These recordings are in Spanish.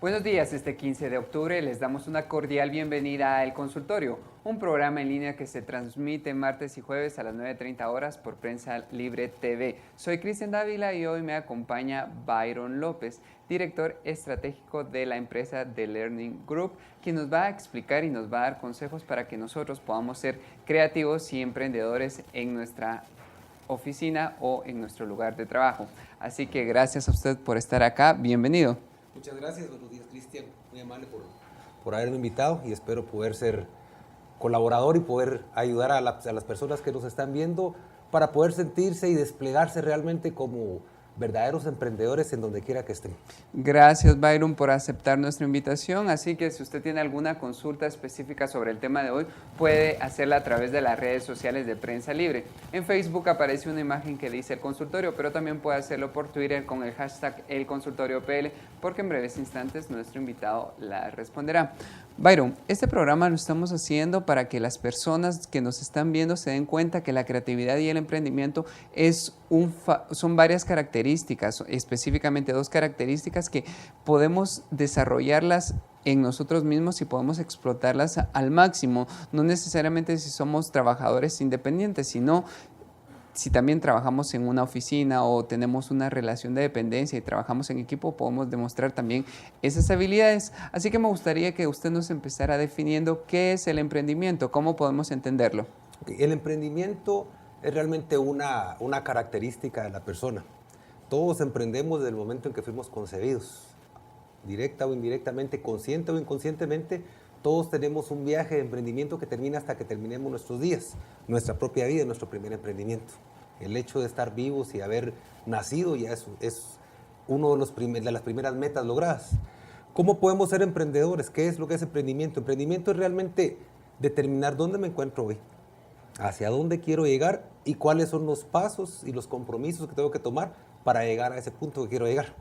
Buenos días, este 15 de octubre les damos una cordial bienvenida a El Consultorio, un programa en línea que se transmite martes y jueves a las 9:30 horas por Prensa Libre TV. Soy Cristian Dávila y hoy me acompaña Byron López, director estratégico de la empresa The Learning Group, quien nos va a explicar y nos va a dar consejos para que nosotros podamos ser creativos y emprendedores en nuestra oficina o en nuestro lugar de trabajo. Así que gracias a usted por estar acá, bienvenido. Muchas gracias, buenos días Cristian, muy amable por haberme invitado y espero poder ser colaborador y poder ayudar a las personas que nos están viendo para poder sentirse y desplegarse realmente como verdaderos emprendedores en donde quiera que estén. Gracias Byron por aceptar nuestra invitación, así que si usted tiene alguna consulta específica sobre el tema de hoy, puede hacerla a través de las redes sociales de Prensa Libre. En Facebook aparece una imagen que dice El Consultorio, pero también puede hacerlo por Twitter con el hashtag ElConsultorioPL, porque en breves instantes nuestro invitado la responderá. Byron, este programa lo estamos haciendo para que las personas que nos están viendo se den cuenta que la creatividad y el emprendimiento son varias características, específicamente dos características que podemos desarrollarlas en nosotros mismos y podemos explotarlas al máximo, no necesariamente si somos trabajadores independientes, sino si también trabajamos en una oficina o tenemos una relación de dependencia y trabajamos en equipo, podemos demostrar también esas habilidades. Así que me gustaría que usted nos empezara definiendo qué es el emprendimiento, cómo podemos entenderlo. El emprendimiento es realmente una característica de la persona. Todos emprendemos desde el momento en que fuimos concebidos, directa o indirectamente, consciente o inconscientemente. Todos tenemos un viaje de emprendimiento que termina hasta que terminemos nuestros días, nuestra propia vida, nuestro primer emprendimiento. El hecho de estar vivos y haber nacido ya es uno de las primeras metas logradas. ¿Cómo podemos ser emprendedores? ¿Qué es lo que es emprendimiento? Emprendimiento es realmente determinar dónde me encuentro hoy, hacia dónde quiero llegar y cuáles son los pasos y los compromisos que tengo que tomar para llegar a ese punto que quiero llegar.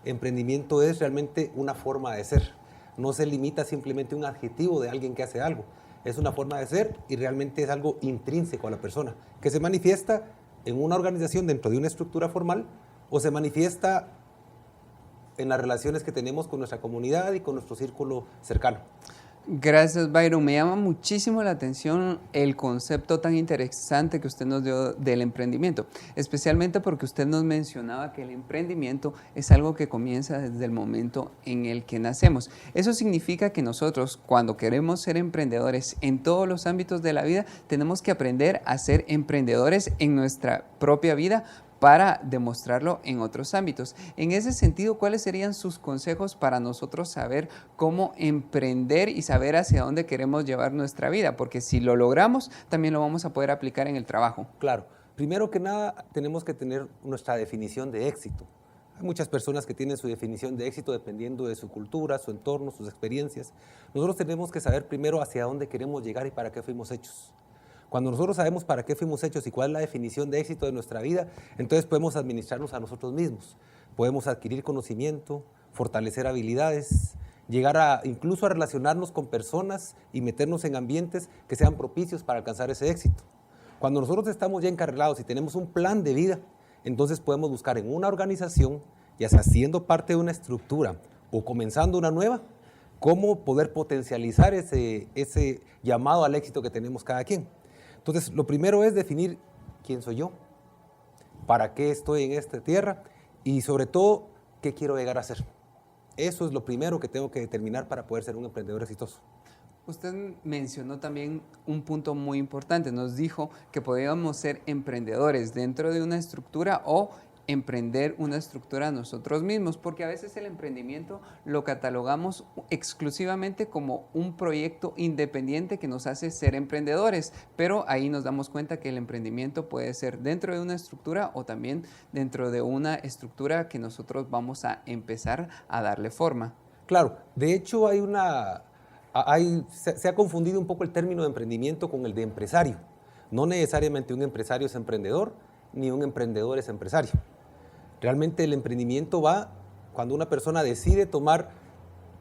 Emprendimiento es realmente una forma de ser. No se limita simplemente a un adjetivo de alguien que hace algo. Es una forma de ser y realmente es algo intrínseco a la persona, que se manifiesta en una organización dentro de una estructura formal o se manifiesta en las relaciones que tenemos con nuestra comunidad y con nuestro círculo cercano. Gracias Byron, me llama muchísimo la atención el concepto tan interesante que usted nos dio del emprendimiento, especialmente porque usted nos mencionaba que el emprendimiento es algo que comienza desde el momento en el que nacemos. Eso significa que nosotros, cuando queremos ser emprendedores en todos los ámbitos de la vida, tenemos que aprender a ser emprendedores en nuestra propia vida para demostrarlo en otros ámbitos. En ese sentido, ¿cuáles serían sus consejos para nosotros saber cómo emprender y saber hacia dónde queremos llevar nuestra vida? Porque si lo logramos, también lo vamos a poder aplicar en el trabajo. Claro, primero que nada tenemos que tener nuestra definición de éxito. Hay muchas personas que tienen su definición de éxito dependiendo de su cultura, su entorno, sus experiencias. Nosotros tenemos que saber primero hacia dónde queremos llegar y para qué fuimos hechos. Cuando nosotros sabemos para qué fuimos hechos y cuál es la definición de éxito de nuestra vida, entonces podemos administrarnos a nosotros mismos. Podemos adquirir conocimiento, fortalecer habilidades, llegar incluso a relacionarnos con personas y meternos en ambientes que sean propicios para alcanzar ese éxito. Cuando nosotros estamos ya encarrilados y tenemos un plan de vida, entonces podemos buscar en una organización, ya sea siendo parte de una estructura o comenzando una nueva, cómo poder potencializar ese llamado al éxito que tenemos cada quien. Entonces, lo primero es definir quién soy yo, para qué estoy en esta tierra y sobre todo, qué quiero llegar a ser. Eso es lo primero que tengo que determinar para poder ser un emprendedor exitoso. Usted mencionó también un punto muy importante, nos dijo que podíamos ser emprendedores dentro de una estructura o emprender una estructura nosotros mismos, porque a veces el emprendimiento lo catalogamos exclusivamente como un proyecto independiente que nos hace ser emprendedores, pero ahí nos damos cuenta que el emprendimiento puede ser dentro de una estructura o también dentro de una estructura que nosotros vamos a empezar a darle forma. Claro, de hecho se ha confundido un poco el término de emprendimiento con el de empresario. No necesariamente un empresario es emprendedor, ni un emprendedor es empresario. Realmente el emprendimiento va cuando una persona decide tomar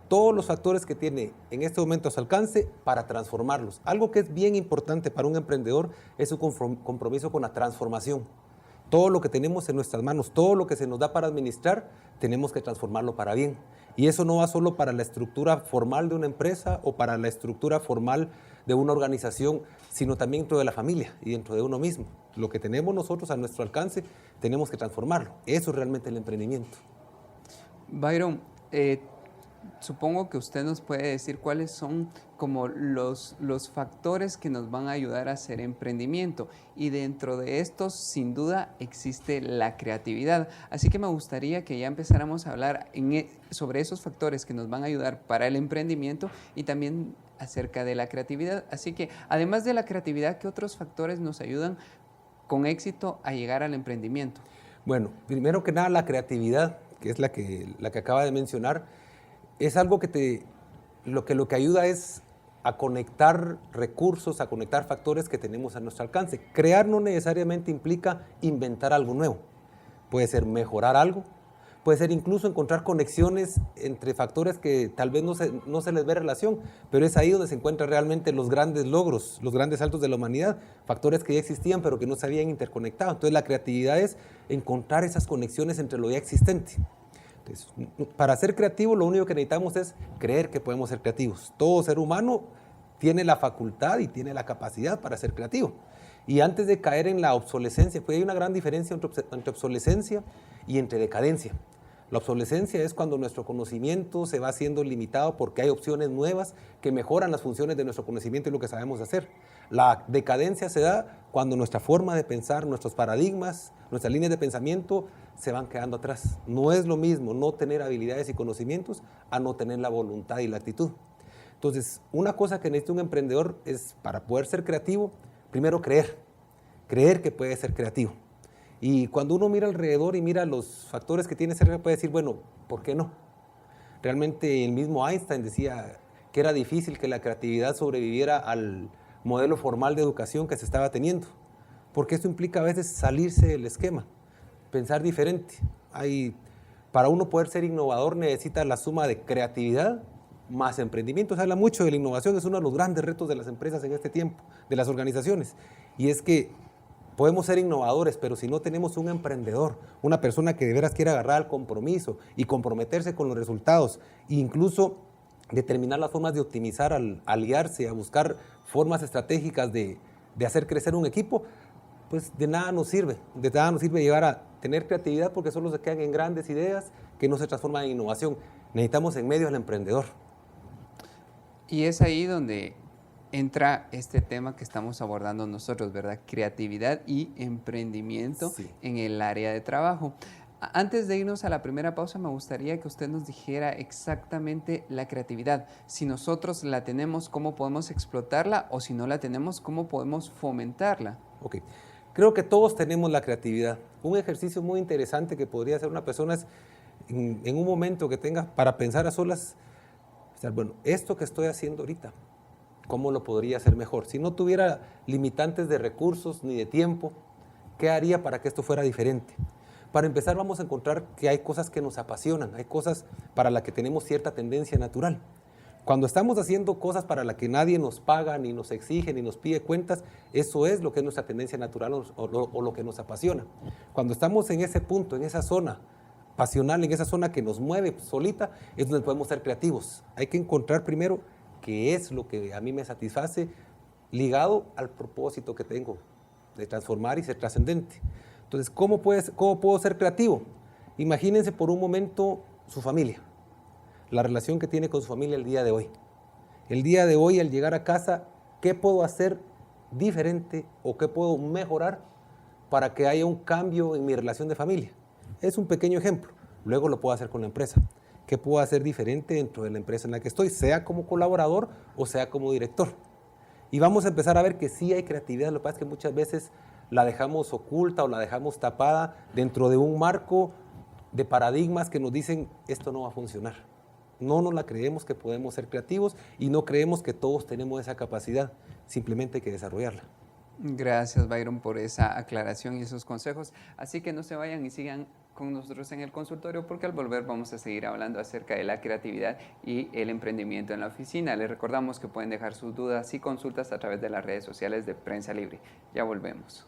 todos los factores que tiene en este momento a su alcance para transformarlos. Algo que es bien importante para un emprendedor es su compromiso con la transformación. Todo lo que tenemos en nuestras manos, todo lo que se nos da para administrar, tenemos que transformarlo para bien. Y eso no va solo para la estructura formal de una empresa o para la estructura formal de una organización, sino también dentro de la familia y dentro de uno mismo. Lo que tenemos nosotros a nuestro alcance, tenemos que transformarlo. Eso es realmente el emprendimiento. Byron, supongo que usted nos puede decir cuáles son como los factores que nos van a ayudar a hacer emprendimiento, y dentro de estos sin duda existe la creatividad. Así que me gustaría que ya empezáramos a hablar sobre esos factores que nos van a ayudar para el emprendimiento y también acerca de la creatividad. Así que además de la creatividad, ¿qué otros factores nos ayudan con éxito a llegar al emprendimiento? Bueno, primero que nada la creatividad, que es la que acaba de mencionar, es algo que lo que ayuda es a conectar recursos, a conectar factores que tenemos a nuestro alcance. Crear no necesariamente implica inventar algo nuevo. Puede ser mejorar algo, puede ser incluso encontrar conexiones entre factores que tal vez no se les ve relación, pero es ahí donde se encuentran realmente los grandes logros, los grandes saltos de la humanidad, factores que ya existían pero que no se habían interconectado. Entonces la creatividad es encontrar esas conexiones entre lo ya existente. Entonces, para ser creativo lo único que necesitamos es creer que podemos ser creativos. Todo ser humano tiene la facultad y tiene la capacidad para ser creativo. Y antes de caer en la obsolescencia, pues hay una gran diferencia entre obsolescencia y entre decadencia. La obsolescencia es cuando nuestro conocimiento se va siendo limitado porque hay opciones nuevas que mejoran las funciones de nuestro conocimiento y lo que sabemos hacer. La decadencia se da cuando nuestra forma de pensar, nuestros paradigmas, nuestras líneas de pensamiento se van quedando atrás. No es lo mismo no tener habilidades y conocimientos a no tener la voluntad y la actitud. Entonces, una cosa que necesita un emprendedor es, para poder ser creativo, primero creer que puede ser creativo. Y cuando uno mira alrededor y mira los factores que tiene cerca, puede decir, bueno, ¿por qué no? Realmente el mismo Einstein decía que era difícil que la creatividad sobreviviera al modelo formal de educación que se estaba teniendo, porque esto implica a veces salirse del esquema, pensar diferente. Para uno poder ser innovador necesita la suma de creatividad más emprendimiento. Se habla mucho de la innovación, es uno de los grandes retos de las empresas en este tiempo, de las organizaciones, y es que podemos ser innovadores, pero si no tenemos un emprendedor, una persona que de veras quiere agarrar el compromiso y comprometerse con los resultados, e incluso determinar las formas de optimizar, al aliarse, a buscar formas estratégicas de hacer crecer un equipo, pues de nada nos sirve llegar a tener creatividad, porque solo se quedan en grandes ideas que no se transforman en innovación. Necesitamos en medio al emprendedor. Y es ahí donde entra este tema que estamos abordando nosotros, ¿verdad? Creatividad y emprendimiento en el área de trabajo. Antes de irnos a la primera pausa, me gustaría que usted nos dijera exactamente la creatividad. Si nosotros la tenemos, ¿cómo podemos explotarla? O si no la tenemos, ¿cómo podemos fomentarla? Ok, creo que todos tenemos la creatividad. Un ejercicio muy interesante que podría hacer una persona es, en un momento que tenga para pensar a solas, bueno, esto que estoy haciendo ahorita, ¿cómo lo podría hacer mejor? Si no tuviera limitantes de recursos ni de tiempo, ¿qué haría para que esto fuera diferente? Para empezar, vamos a encontrar que hay cosas que nos apasionan, hay cosas para las que tenemos cierta tendencia natural. Cuando estamos haciendo cosas para las que nadie nos paga, ni nos exige, ni nos pide cuentas, eso es lo que es nuestra tendencia natural o lo que nos apasiona. Cuando estamos en ese punto, en esa zona pasional, en esa zona que nos mueve solita, es donde podemos ser creativos. Hay que encontrar primero qué es lo que a mí me satisface, ligado al propósito que tengo de transformar y ser trascendente. Entonces, ¿cómo puedo ser creativo? Imagínense por un momento su familia, la relación que tiene con su familia el día de hoy. El día de hoy, al llegar a casa, ¿qué puedo hacer diferente o qué puedo mejorar para que haya un cambio en mi relación de familia? Es un pequeño ejemplo. Luego lo puedo hacer con la empresa. ¿Qué puedo hacer diferente dentro de la empresa en la que estoy, sea como colaborador o sea como director? Y vamos a empezar a ver que sí hay creatividad. Lo que pasa es que muchas veces la dejamos oculta o la dejamos tapada dentro de un marco de paradigmas que nos dicen esto no va a funcionar. No nos la creemos que podemos ser creativos y no creemos que todos tenemos esa capacidad. Simplemente hay que desarrollarla. Gracias, Byron, por esa aclaración y esos consejos. Así que no se vayan y sigan con nosotros en el consultorio, porque al volver vamos a seguir hablando acerca de la creatividad y el emprendimiento en la oficina. Les recordamos que pueden dejar sus dudas y consultas a través de las redes sociales de Prensa Libre. Ya volvemos.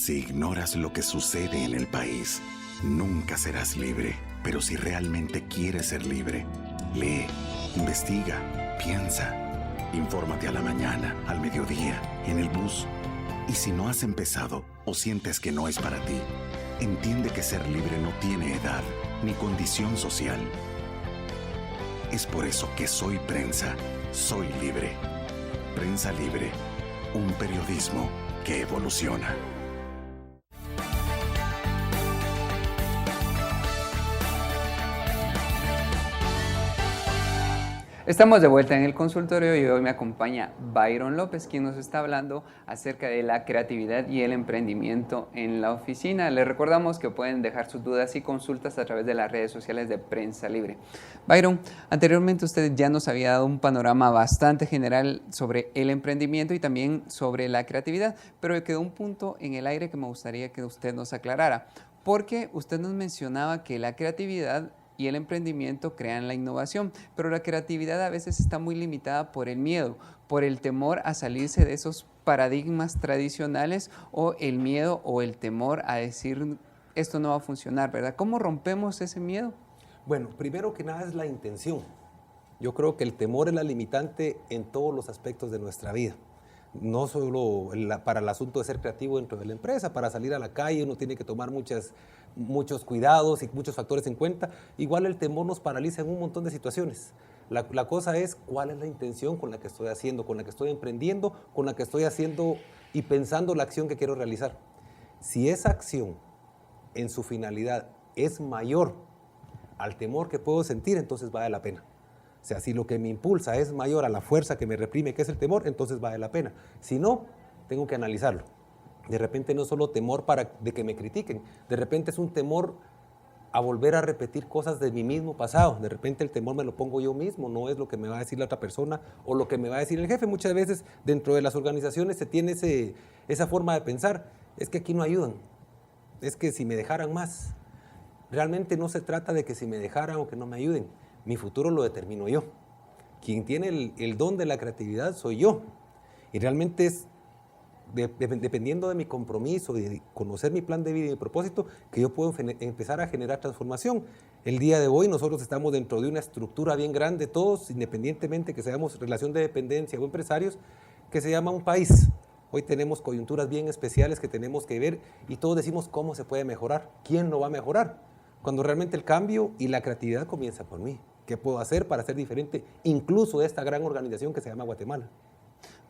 Si ignoras lo que sucede en el país, nunca serás libre. Pero si realmente quieres ser libre, lee, investiga, piensa. Infórmate a la mañana, al mediodía, en el bus. Y si no has empezado o sientes que no es para ti, entiende que ser libre no tiene edad ni condición social. Es por eso que soy prensa, soy libre. Prensa Libre, un periodismo que evoluciona. Estamos de vuelta en el consultorio y hoy me acompaña Byron López, quien nos está hablando acerca de la creatividad y el emprendimiento en la oficina. Les recordamos que pueden dejar sus dudas y consultas a través de las redes sociales de Prensa Libre. Byron, anteriormente usted ya nos había dado un panorama bastante general sobre el emprendimiento y también sobre la creatividad, pero quedó un punto en el aire que me gustaría que usted nos aclarara, porque usted nos mencionaba que la creatividad y el emprendimiento crean la innovación, pero la creatividad a veces está muy limitada por el miedo, por el temor a salirse de esos paradigmas tradicionales o el miedo o el temor a decir esto no va a funcionar, ¿verdad? ¿Cómo rompemos ese miedo? Bueno, primero que nada es la intención. Yo creo que el temor es la limitante en todos los aspectos de nuestra vida. No solo para el asunto de ser creativo dentro de la empresa, para salir a la calle uno tiene que tomar muchos cuidados y muchos factores en cuenta. Igual el temor nos paraliza en un montón de situaciones. La cosa es cuál es la intención con la que estoy haciendo, con la que estoy emprendiendo, con la que estoy haciendo y pensando la acción que quiero realizar. Si esa acción en su finalidad es mayor al temor que puedo sentir, entonces vale la pena. O sea, si lo que me impulsa es mayor a la fuerza que me reprime, que es el temor, entonces vale la pena. Si no, tengo que analizarlo. De repente no es solo temor de que me critiquen, de repente es un temor a volver a repetir cosas de mi mismo pasado. De repente el temor me lo pongo yo mismo, no es lo que me va a decir la otra persona o lo que me va a decir el jefe. Muchas veces dentro de las organizaciones se tiene esa forma de pensar, es que aquí no ayudan, es que si me dejaran más. Realmente no se trata de que si me dejaran o que no me ayuden. Mi futuro lo determino yo. Quien tiene el don de la creatividad soy yo. Y realmente es dependiendo de mi compromiso y de conocer mi plan de vida y mi propósito que yo puedo empezar a generar transformación. El día de hoy nosotros estamos dentro de una estructura bien grande, todos, independientemente que seamos relación de dependencia o empresarios, que se llama un país. Hoy tenemos coyunturas bien especiales que tenemos que ver y todos decimos cómo se puede mejorar, quién lo va a mejorar, cuando realmente el cambio y la creatividad comienza por mí. ¿Qué puedo hacer para ser diferente incluso de esta gran organización que se llama Guatemala?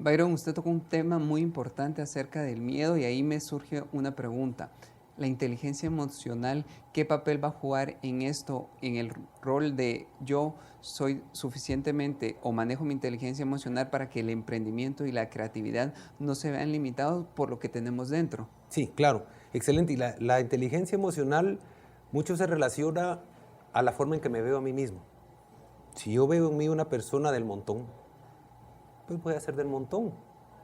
Byron, usted tocó un tema muy importante acerca del miedo y ahí me surge una pregunta. La inteligencia emocional, ¿qué papel va a jugar en esto, en el rol de yo soy suficientemente o manejo mi inteligencia emocional para que el emprendimiento y la creatividad no se vean limitados por lo que tenemos dentro? Sí, claro, excelente. Y la inteligencia emocional mucho se relaciona a la forma en que me veo a mí mismo. Si yo veo en mí una persona del montón, pues voy a ser del montón.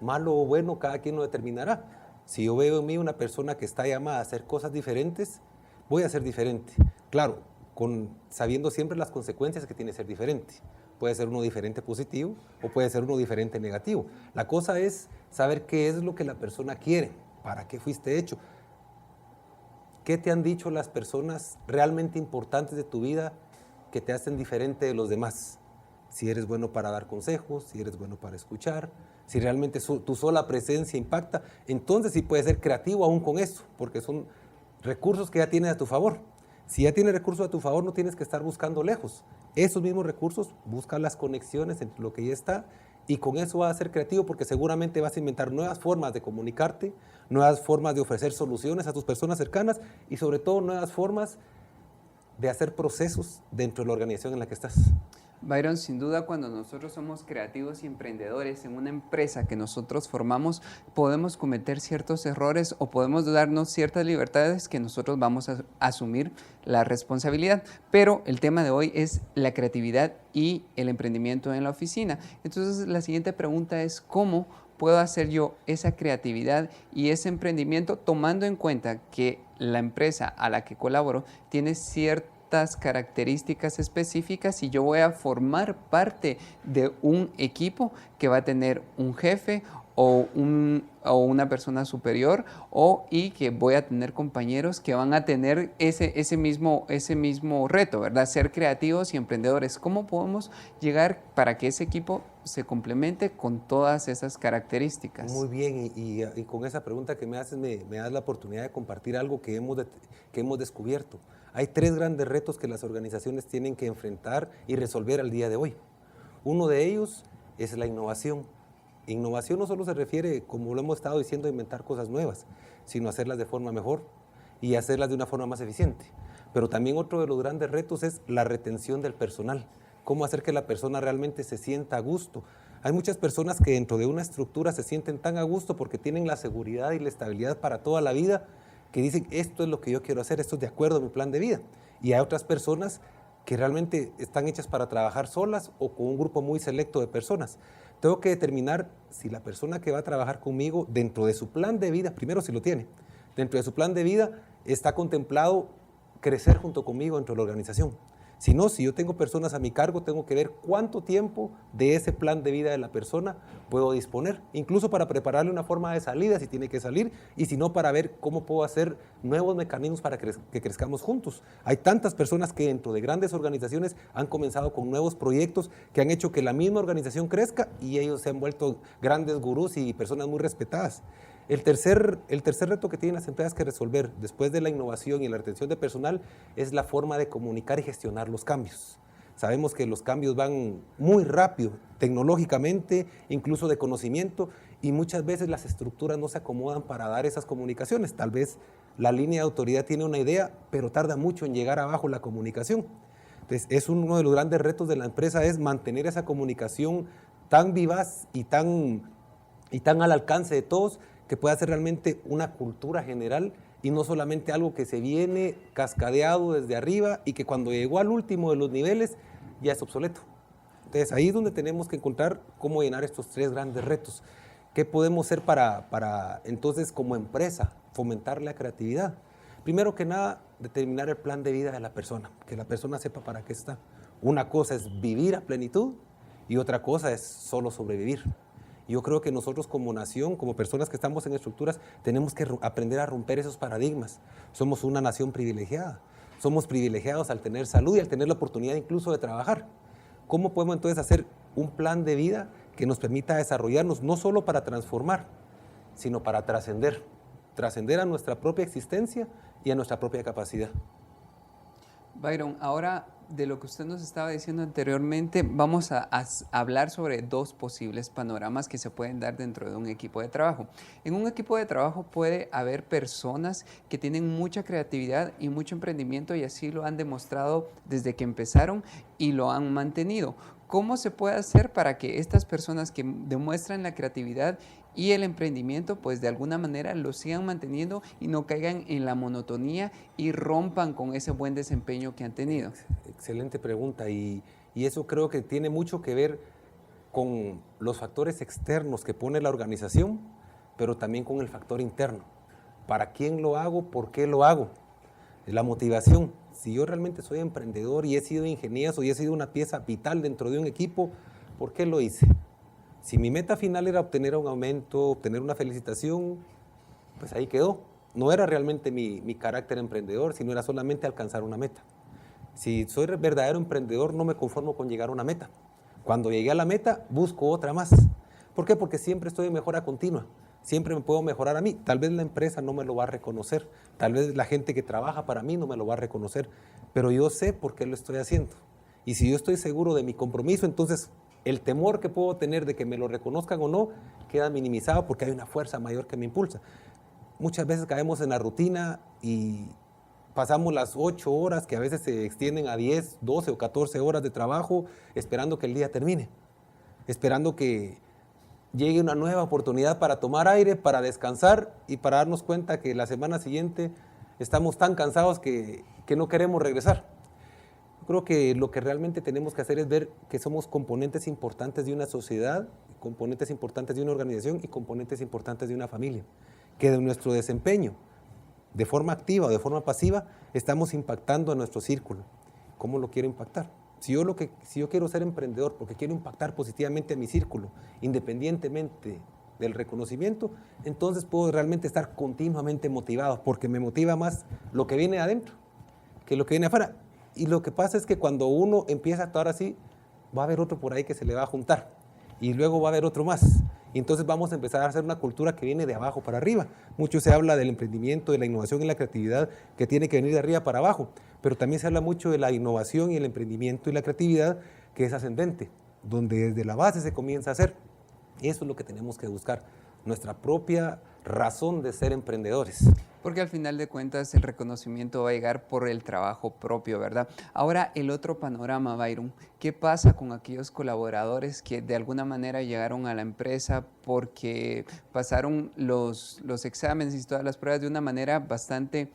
Malo o bueno, cada quien lo determinará. Si yo veo en mí una persona que está llamada a hacer cosas diferentes, voy a ser diferente. Claro, sabiendo siempre las consecuencias que tiene ser diferente. Puede ser uno diferente positivo o puede ser uno diferente negativo. La cosa es saber qué es lo que la persona quiere, para qué fuiste hecho. ¿Qué te han dicho las personas realmente importantes de tu vida que te hacen diferente de los demás? Si eres bueno para dar consejos, si eres bueno para escuchar, si realmente tu sola presencia impacta, entonces sí puedes ser creativo aún con eso, porque son recursos que ya tienes a tu favor. Si ya tienes recursos a tu favor, no tienes que estar buscando lejos. Esos mismos recursos, busca las conexiones entre lo que ya está y con eso vas a ser creativo porque seguramente vas a inventar nuevas formas de comunicarte, nuevas formas de ofrecer soluciones a tus personas cercanas y sobre todo nuevas formas de hacer procesos dentro de la organización en la que estás. Byron, sin duda cuando nosotros somos creativos y emprendedores en una empresa que nosotros formamos, podemos cometer ciertos errores o podemos darnos ciertas libertades que nosotros vamos a asumir la responsabilidad. Pero el tema de hoy es la creatividad y el emprendimiento en la oficina. Entonces la siguiente pregunta es ¿cómo puedo hacer yo esa creatividad y ese emprendimiento tomando en cuenta que la empresa a la que colaboro tiene ciertas características específicas y yo voy a formar parte de un equipo que va a tener un jefe o una persona superior, y que voy a tener compañeros que van a tener ese mismo reto, ¿verdad? Ser creativos y emprendedores. ¿Cómo podemos llegar para que ese equipo se complemente con todas esas características? Muy bien, y con esa pregunta que me haces me das la oportunidad de compartir algo que hemos descubierto. Hay 3 grandes retos que las organizaciones tienen que enfrentar y resolver al día de hoy. Uno de ellos es la innovación. Innovación no solo se refiere, como lo hemos estado diciendo, a inventar cosas nuevas, sino hacerlas de forma mejor y hacerlas de una forma más eficiente. Pero también otro de los grandes retos es la retención del personal. Cómo hacer que la persona realmente se sienta a gusto. Hay muchas personas que dentro de una estructura se sienten tan a gusto porque tienen la seguridad y la estabilidad para toda la vida, que dicen, esto es lo que yo quiero hacer, esto es de acuerdo a mi plan de vida. Y hay otras personas que realmente están hechas para trabajar solas o con un grupo muy selecto de personas. Tengo que determinar si la persona que va a trabajar conmigo, dentro de su plan de vida, primero si lo tiene, dentro de su plan de vida está contemplado crecer junto conmigo dentro de la organización. Si no, si yo tengo personas a mi cargo, tengo que ver cuánto tiempo de ese plan de vida de la persona puedo disponer, incluso para prepararle una forma de salida si tiene que salir, y si no, para ver cómo puedo hacer nuevos mecanismos para que crezcamos juntos. Hay tantas personas que dentro de grandes organizaciones han comenzado con nuevos proyectos que han hecho que la misma organización crezca y ellos se han vuelto grandes gurús y personas muy respetadas. El tercer reto que tienen las empresas que resolver después de la innovación y la retención de personal es la forma de comunicar y gestionar los cambios. Sabemos que los cambios van muy rápido, tecnológicamente, incluso de conocimiento, y muchas veces las estructuras no se acomodan para dar esas comunicaciones. Tal vez la línea de autoridad tiene una idea, pero tarda mucho en llegar abajo la comunicación. Entonces, es uno de los grandes retos de la empresa, es mantener esa comunicación tan vivaz y tan al alcance de todos, que pueda ser realmente una cultura general y no solamente algo que se viene cascadeado desde arriba y que cuando llegó al último de los niveles ya es obsoleto. Entonces ahí es donde tenemos que encontrar cómo llenar estos 3 grandes retos. ¿Qué podemos hacer para entonces como empresa fomentar la creatividad? Primero que nada, determinar el plan de vida de la persona, que la persona sepa para qué está. Una cosa es vivir a plenitud y otra cosa es solo sobrevivir. Yo creo que nosotros como nación, como personas que estamos en estructuras, tenemos que aprender a romper esos paradigmas. Somos una nación privilegiada. Somos privilegiados al tener salud y al tener la oportunidad incluso de trabajar. ¿Cómo podemos entonces hacer un plan de vida que nos permita desarrollarnos no solo para transformar, sino para trascender? Trascender a nuestra propia existencia y a nuestra propia capacidad. Byron, ahora de lo que usted nos estaba diciendo anteriormente, vamos a hablar sobre 2 posibles panoramas que se pueden dar dentro de un equipo de trabajo. En un equipo de trabajo puede haber personas que tienen mucha creatividad y mucho emprendimiento y así lo han demostrado desde que empezaron y lo han mantenido. ¿Cómo se puede hacer para que estas personas que demuestran la creatividad y el emprendimiento, pues de alguna manera lo sigan manteniendo y no caigan en la monotonía y rompan con ese buen desempeño que han tenido? Excelente pregunta, y eso creo que tiene mucho que ver con los factores externos que pone la organización, pero también con el factor interno. ¿Para quién lo hago? ¿Por qué lo hago? La motivación. Si yo realmente soy emprendedor y he sido ingenioso y he sido una pieza vital dentro de un equipo, ¿por qué lo hice? Si mi meta final era obtener un aumento, obtener una felicitación, pues ahí quedó. No era realmente mi carácter emprendedor, sino era solamente alcanzar una meta. Si soy verdadero emprendedor, no me conformo con llegar a una meta. Cuando llegué a la meta, busco otra más. ¿Por qué? Porque siempre estoy en mejora continua. Siempre me puedo mejorar a mí. Tal vez la empresa no me lo va a reconocer. Tal vez la gente que trabaja para mí no me lo va a reconocer. Pero yo sé por qué lo estoy haciendo. Y si yo estoy seguro de mi compromiso, entonces el temor que puedo tener de que me lo reconozcan o no queda minimizado porque hay una fuerza mayor que me impulsa. Muchas veces caemos en la rutina y pasamos las 8 horas, que a veces se extienden a 10, 12 o 14 horas de trabajo, esperando que el día termine, esperando que llegue una nueva oportunidad para tomar aire, para descansar y para darnos cuenta que la semana siguiente estamos tan cansados que no queremos regresar. Yo creo que lo que realmente tenemos que hacer es ver que somos componentes importantes de una sociedad, componentes importantes de una organización y componentes importantes de una familia, que de nuestro desempeño, de forma activa o de forma pasiva, estamos impactando a nuestro círculo. ¿Cómo lo quiero impactar? Si yo quiero ser emprendedor porque quiero impactar positivamente a mi círculo, independientemente del reconocimiento, entonces puedo realmente estar continuamente motivado, porque me motiva más lo que viene adentro que lo que viene afuera. Y lo que pasa es que cuando uno empieza a actuar así, va a haber otro por ahí que se le va a juntar, y luego va a haber otro más. Y entonces vamos a empezar a hacer una cultura que viene de abajo para arriba. Mucho se habla del emprendimiento, de la innovación y la creatividad que tiene que venir de arriba para abajo, pero también se habla mucho de la innovación y el emprendimiento y la creatividad que es ascendente, donde desde la base se comienza a hacer. Eso es lo que tenemos que buscar, nuestra propia razón de ser emprendedores. Porque al final de cuentas el reconocimiento va a llegar por el trabajo propio, ¿verdad? Ahora, el otro panorama, Byron, ¿qué pasa con aquellos colaboradores que de alguna manera llegaron a la empresa porque pasaron los exámenes y todas las pruebas de una manera bastante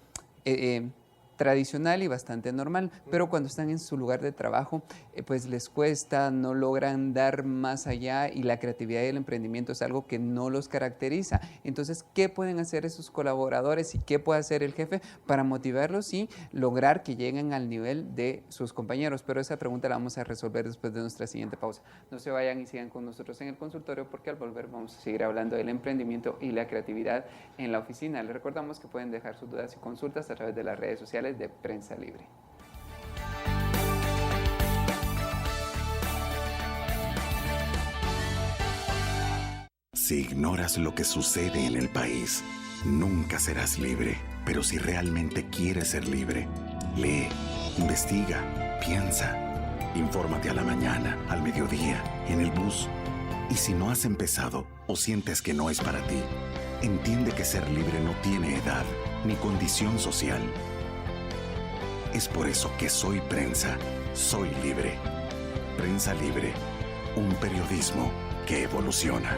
tradicional y bastante normal, pero cuando están en su lugar de trabajo, pues les cuesta, no logran dar más allá y la creatividad y el emprendimiento es algo que no los caracteriza? Entonces, ¿qué pueden hacer esos colaboradores y qué puede hacer el jefe para motivarlos y lograr que lleguen al nivel de sus compañeros? Pero esa pregunta la vamos a resolver después de nuestra siguiente pausa. No se vayan y sigan con nosotros en el consultorio, porque al volver vamos a seguir hablando del emprendimiento y la creatividad en la oficina. Les recordamos que pueden dejar sus dudas y consultas a través de las redes sociales de Prensa Libre. Si ignoras lo que sucede en el país, nunca serás libre. Pero si realmente quieres ser libre, lee, investiga, piensa, infórmate a la mañana, al mediodía, en el bus. Y si no has empezado o sientes que no es para ti, entiende que ser libre no tiene edad ni condición social. Es por eso que soy prensa, soy libre. Prensa Libre, un periodismo que evoluciona.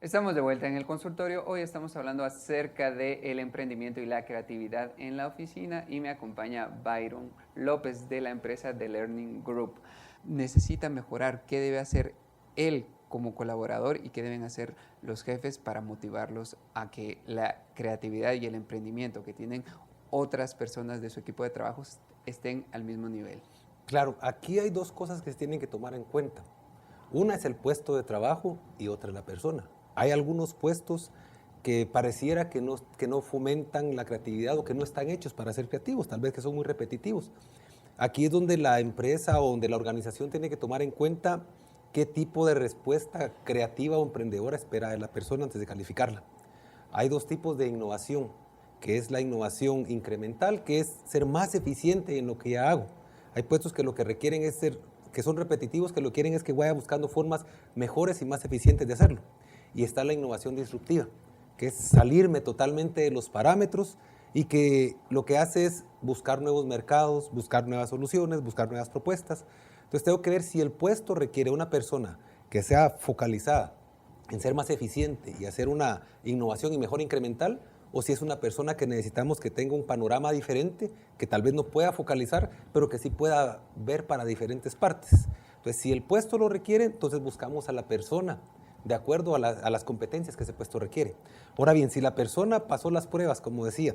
Estamos de vuelta en el consultorio. Hoy estamos hablando acerca del emprendimiento y la creatividad en la oficina y me acompaña Byron López de la empresa The Learning Group. Necesita mejorar. ¿Qué debe hacer él como colaborador y qué deben hacer los jefes para motivarlos a que la creatividad y el emprendimiento que tienen otras personas de su equipo de trabajo estén al mismo nivel? Claro, aquí hay dos cosas que se tienen que tomar en cuenta. Una es el puesto de trabajo y otra es la persona. Hay algunos puestos que pareciera que no fomentan la creatividad o que no están hechos para ser creativos, tal vez que son muy repetitivos. Aquí es donde la empresa o donde la organización tiene que tomar en cuenta qué tipo de respuesta creativa o emprendedora espera de la persona antes de calificarla. Hay dos tipos de innovación, que es la innovación incremental, que es ser más eficiente en lo que ya hago. Hay puestos que lo que requieren es que son repetitivos, que lo que quieren es que vaya buscando formas mejores y más eficientes de hacerlo. Y está la innovación disruptiva, que es salirme totalmente de los parámetros y que lo que hace es buscar nuevos mercados, buscar nuevas soluciones, buscar nuevas propuestas. Entonces tengo que ver si el puesto requiere una persona que sea focalizada en ser más eficiente y hacer una innovación y mejora incremental, o si es una persona que necesitamos que tenga un panorama diferente, que tal vez no pueda focalizar, pero que sí pueda ver para diferentes partes. Entonces, si el puesto lo requiere, entonces buscamos a la persona de acuerdo a las competencias que ese puesto requiere. Ahora bien, si la persona pasó las pruebas, como decía,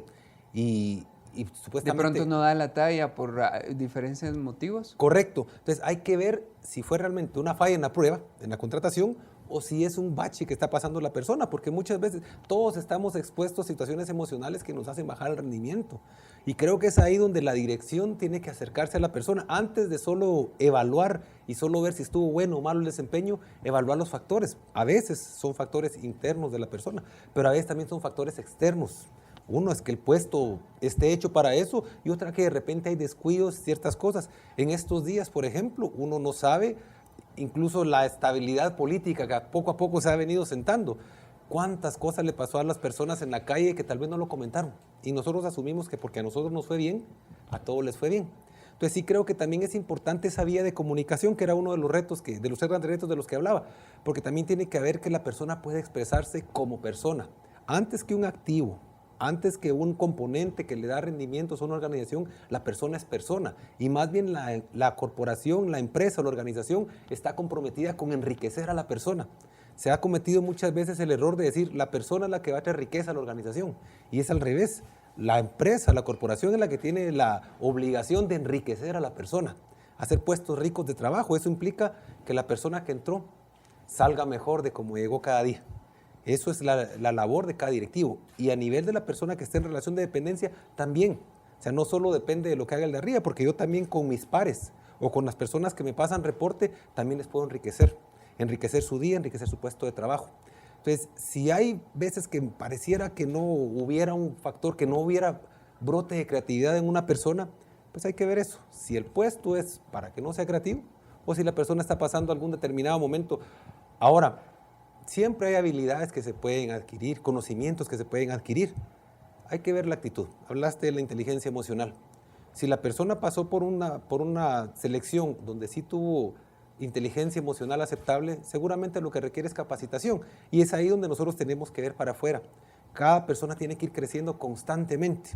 y supuestamente... De pronto no da la talla por diferentes motivos. Correcto. Entonces hay que ver si fue realmente una falla en la prueba, en la contratación, o si es un bache que está pasando la persona, porque muchas veces todos estamos expuestos a situaciones emocionales que nos hacen bajar el rendimiento. Y creo que es ahí donde la dirección tiene que acercarse a la persona, antes de solo evaluar y solo ver si estuvo bueno o malo el desempeño, evaluar los factores. A veces son factores internos de la persona, pero a veces también son factores externos. Uno es que el puesto esté hecho para eso y otra que de repente hay descuidos, ciertas cosas. En estos días, por ejemplo, uno no sabe incluso la estabilidad política que poco a poco se ha venido sentando. ¿Cuántas cosas le pasó a las personas en la calle que tal vez no lo comentaron? Y nosotros asumimos que porque a nosotros nos fue bien, a todos les fue bien. Entonces sí creo que también es importante esa vía de comunicación, que era uno de los retos, de los grandes retos de los que hablaba, porque también tiene que haber que la persona pueda expresarse como persona, antes que un activo. Antes que un componente que le da rendimientos a una organización, la persona es persona. Y más bien la corporación, la empresa o la organización está comprometida con enriquecer a la persona. Se ha cometido muchas veces el error de decir la persona es la que va a traer riqueza a la organización. Y es al revés. La empresa, la corporación es la que tiene la obligación de enriquecer a la persona, hacer puestos ricos de trabajo. Eso implica que la persona que entró salga mejor de como llegó cada día. Eso es la labor de cada directivo. Y a nivel de la persona que esté en relación de dependencia, también. O sea, no solo depende de lo que haga el de arriba, porque yo también con mis pares o con las personas que me pasan reporte, también les puedo enriquecer su día, enriquecer su puesto de trabajo. Entonces, si hay veces que pareciera que no hubiera un factor, que no hubiera brote de creatividad en una persona, pues hay que ver eso. Si el puesto es para que no sea creativo o si la persona está pasando algún determinado momento. Ahora, siempre hay habilidades que se pueden adquirir, conocimientos que se pueden adquirir. Hay que ver la actitud. Hablaste de la inteligencia emocional. Si la persona pasó por una selección donde sí tuvo inteligencia emocional aceptable, seguramente lo que requiere es capacitación. Y es ahí donde nosotros tenemos que ver para afuera. Cada persona tiene que ir creciendo constantemente.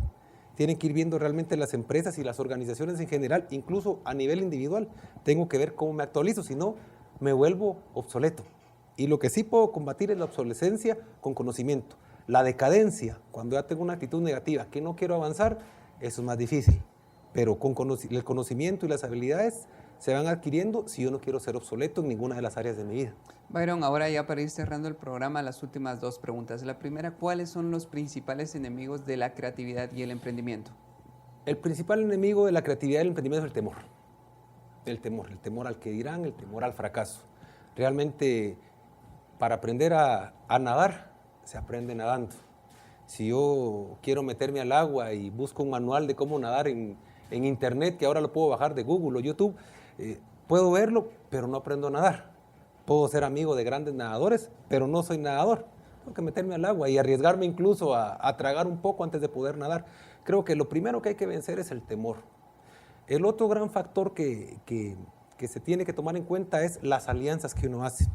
Tienen que ir viendo realmente las empresas y las organizaciones en general, incluso a nivel individual. Tengo que ver cómo me actualizo, si no, me vuelvo obsoleto. Y lo que sí puedo combatir es la obsolescencia con conocimiento. La decadencia, cuando ya tengo una actitud negativa, que no quiero avanzar, eso es más difícil. Pero con el conocimiento y las habilidades se van adquiriendo si yo no quiero ser obsoleto en ninguna de las áreas de mi vida. Byron, ahora ya para ir cerrando el programa, las últimas dos preguntas. La primera, ¿cuáles son los principales enemigos de la creatividad y el emprendimiento? El principal enemigo de la creatividad y el emprendimiento es el temor. El temor al que dirán, el temor al fracaso. Realmente, para aprender a nadar, se aprende nadando. Si yo quiero meterme al agua y busco un manual de cómo nadar en internet, que ahora lo puedo bajar de Google o YouTube, puedo verlo, pero no aprendo a nadar. Puedo ser amigo de grandes nadadores, pero no soy nadador. Tengo que meterme al agua y arriesgarme incluso a tragar un poco antes de poder nadar. Creo que lo primero que hay que vencer es el temor. El otro gran factor que se tiene que tomar en cuenta es las alianzas que uno hace.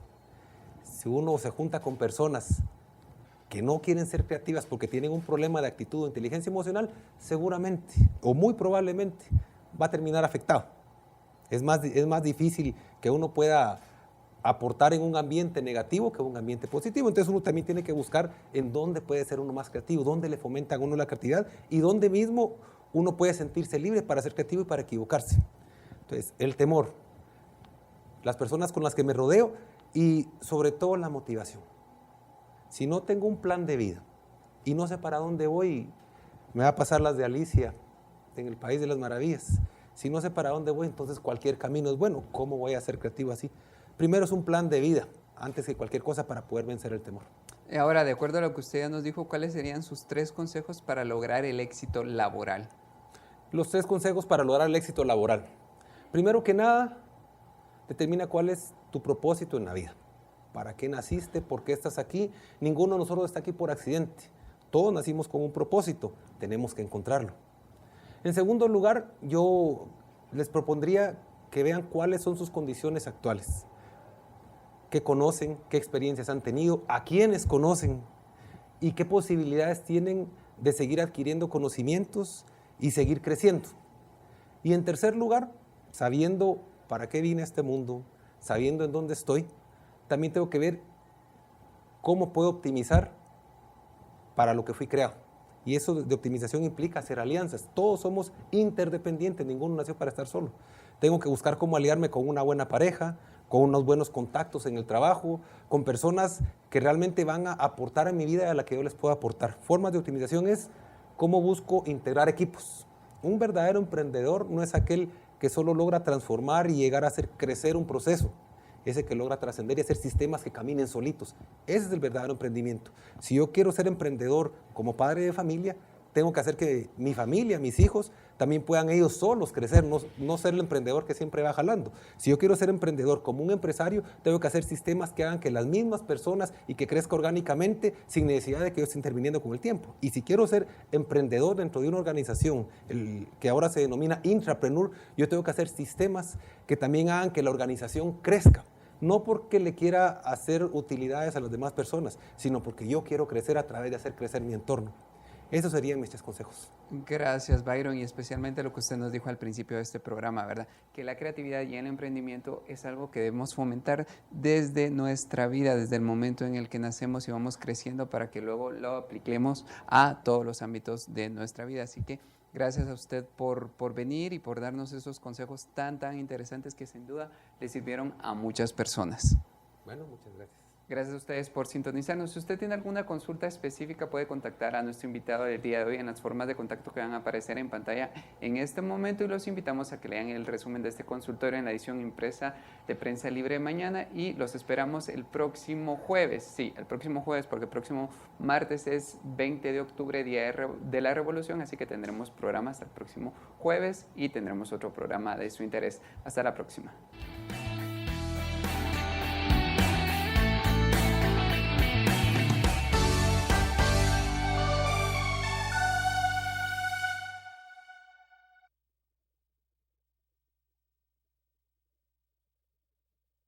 Si uno se junta con personas que no quieren ser creativas porque tienen un problema de actitud o inteligencia emocional, seguramente o muy probablemente va a terminar afectado. Es más difícil que uno pueda aportar en un ambiente negativo que en un ambiente positivo. Entonces uno también tiene que buscar en dónde puede ser uno más creativo, dónde le fomentan a uno la creatividad y dónde mismo uno puede sentirse libre para ser creativo y para equivocarse. Entonces, el temor, las personas con las que me rodeo y sobre todo la motivación. Si no tengo un plan de vida y no sé para dónde voy, me va a pasar las de Alicia en el País de las Maravillas. Si no sé para dónde voy, entonces cualquier camino es bueno. ¿Cómo voy a ser creativo así? Primero es un plan de vida, antes que cualquier cosa, para poder vencer el temor. Ahora, de acuerdo a lo que usted ya nos dijo, ¿cuáles serían sus 3 consejos para lograr el éxito laboral? Los 3 consejos para lograr el éxito laboral. Primero que nada, determina cuál es tu propósito en la vida. ¿Para qué naciste? ¿Por qué estás aquí? Ninguno de nosotros está aquí por accidente. Todos nacimos con un propósito. Tenemos que encontrarlo. En segundo lugar, yo les propondría que vean cuáles son sus condiciones actuales. ¿Qué conocen? ¿Qué experiencias han tenido? ¿A quiénes conocen? ¿Y qué posibilidades tienen de seguir adquiriendo conocimientos y seguir creciendo? Y en tercer lugar, sabiendo para qué vine a este mundo, sabiendo en dónde estoy, también tengo que ver cómo puedo optimizar para lo que fui creado. Y eso de optimización implica hacer alianzas. Todos somos interdependientes, ninguno nació para estar solo. Tengo que buscar cómo aliarme con una buena pareja, con unos buenos contactos en el trabajo, con personas que realmente van a aportar en mi vida y a la que yo les puedo aportar. Formas de optimización es cómo busco integrar equipos. Un verdadero emprendedor no es aquel que solo logra transformar y llegar a hacer crecer un proceso. Ese que logra trascender y hacer sistemas que caminen solitos. Ese es el verdadero emprendimiento. Si yo quiero ser emprendedor como padre de familia, tengo que hacer que mi familia, mis hijos, también puedan ellos solos crecer, no ser el emprendedor que siempre va jalando. Si yo quiero ser emprendedor como un empresario, tengo que hacer sistemas que hagan que las mismas personas y que crezca orgánicamente sin necesidad de que yo esté interviniendo con el tiempo. Y si quiero ser emprendedor dentro de una organización, que ahora se denomina intrapreneur, yo tengo que hacer sistemas que también hagan que la organización crezca. No porque le quiera hacer utilidades a las demás personas, sino porque yo quiero crecer a través de hacer crecer mi entorno. Esos serían mis 3 consejos. Gracias, Byron, y especialmente lo que usted nos dijo al principio de este programa, ¿verdad? Que la creatividad y el emprendimiento es algo que debemos fomentar desde nuestra vida, desde el momento en el que nacemos y vamos creciendo para que luego lo apliquemos a todos los ámbitos de nuestra vida. Así que gracias a usted por venir y por darnos esos consejos tan interesantes que sin duda le sirvieron a muchas personas. Bueno, muchas gracias. Gracias a ustedes por sintonizarnos. Si usted tiene alguna consulta específica, puede contactar a nuestro invitado del día de hoy en las formas de contacto que van a aparecer en pantalla en este momento, y los invitamos a que lean el resumen de este consultorio en la edición impresa de Prensa Libre de mañana, y los esperamos el próximo jueves. Sí, el próximo jueves, porque el próximo martes es 20 de octubre, Día de la Revolución, así que tendremos programa hasta el próximo jueves y tendremos otro programa de su interés. Hasta la próxima.